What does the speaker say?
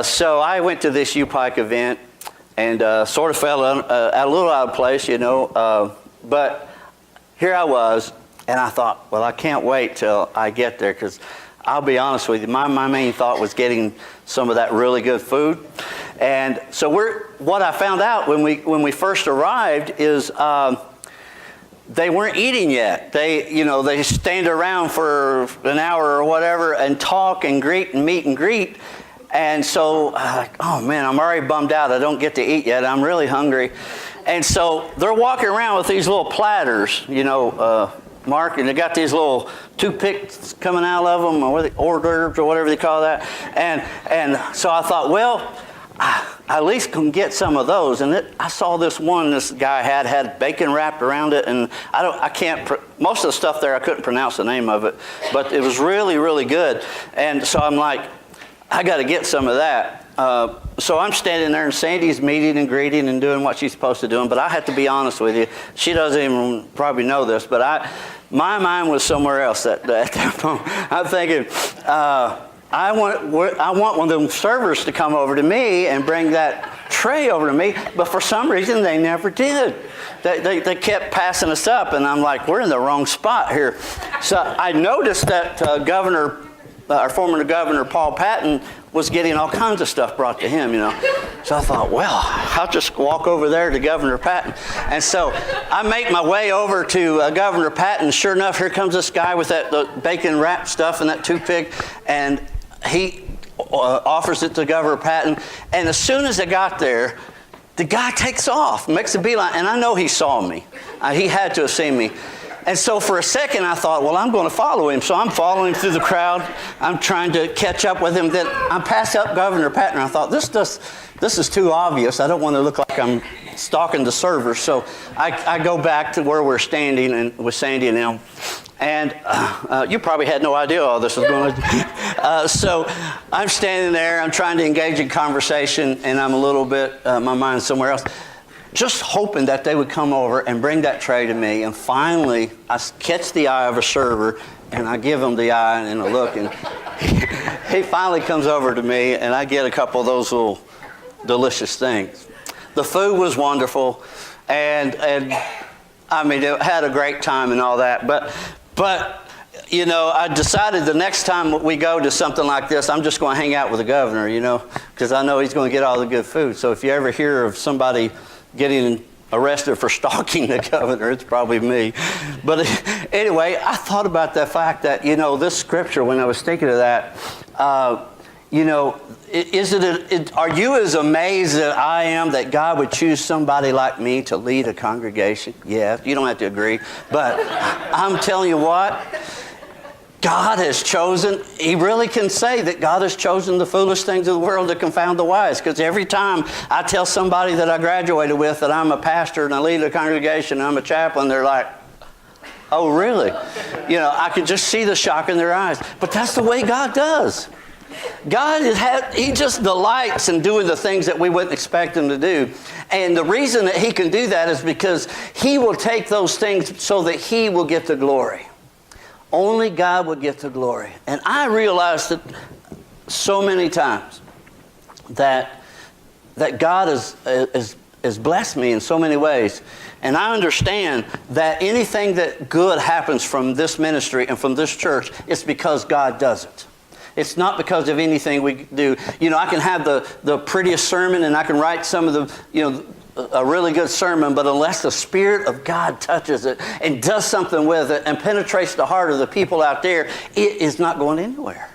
So I went to this UPIKE event and sort of fell a little out of place, you know, but here I was, and I thought, well, I can't wait till I get there, because I'll be honest with you, my main thought was getting some of that really good food. And so what I found out when we first arrived is they weren't eating yet. They stand around for an hour or whatever and talk and greet and meet and greet. And so, oh man, I'm already bummed out. I don't get to eat yet. I'm really hungry. And so they're walking around with these little platters, you know, Mark, and they got these little toothpicks coming out of them, or hors d'oeuvres or whatever they call that. And so I thought, well, I at least can get some of those. And I saw this guy had bacon wrapped around it, and most of the stuff there I couldn't pronounce the name of it, but it was really, really good. And so I'm like, I got to get some of that. So I'm standing there, and Sandy's meeting and greeting and doing what she's supposed to do. But I have to be honest with you, she doesn't even probably know this, but my mind was somewhere else at that moment. I'm thinking, I want one of them servers to come over to me and bring that tray over to me, but for some reason they never did. They kept passing us up, and I'm like, we're in the wrong spot here. So I noticed that our former governor, Paul Patton, was getting all kinds of stuff brought to him, you know. So I thought, well, I'll just walk over there to Governor Patton. And so I make my way over to Governor Patton. Sure enough, here comes this guy with the bacon wrapped stuff and that toothpick, and he offers it to Governor Patton. And as soon as I got there, the guy takes off, makes a beeline, and I know he saw me. He had to have seen me. And so for a second I thought, well, I'm going to follow him. So I'm following through the crowd. I'm trying to catch up with him. Then I pass up Governor Patton. I thought, this is too obvious. I don't want to look like I'm stalking the servers. So I go back to where we're standing and with Sandy and them. And you probably had no idea all this was going on. So I'm standing there. I'm trying to engage in conversation, and I'm a little bit, my mind's somewhere else, just hoping that they would come over and bring that tray to me. And finally, I catch the eye of a server, and I give him the eye and a look, and he finally comes over to me, and I get a couple of those little delicious things. The food was wonderful, and I mean, it had a great time and all that. But you know, I decided the next time we go to something like this, I'm just going to hang out with the governor, you know, because I know he's going to get all the good food. So if you ever hear of somebody getting arrested for stalking the governor, it's probably me. But anyway, I thought about the fact that, you know, this scripture, when I was thinking of that, you know, are you as amazed as I am that God would choose somebody like me to lead a congregation? Yeah, you don't have to agree. But I'm telling you what, God has chosen, he really can say that God has chosen the foolish things of the world to confound the wise. Because every time I tell somebody that I graduated with that I'm a pastor and I lead a congregation and I'm a chaplain, they're like, oh, really? You know, I could just see the shock in their eyes. But that's the way God does. He just delights in doing the things that we wouldn't expect him to do. And the reason that he can do that is because he will take those things so that he will get the glory. Only God would get the glory. And I realized that so many times that God has blessed me in so many ways. And I understand that anything that good happens from this ministry and from this church, it's because God does it. It's not because of anything we do. You know, I can have the prettiest sermon, and I can write some of the, you know, a really good sermon, but unless the Spirit of God touches it and does something with it and penetrates the heart of the people out there, it is not going anywhere.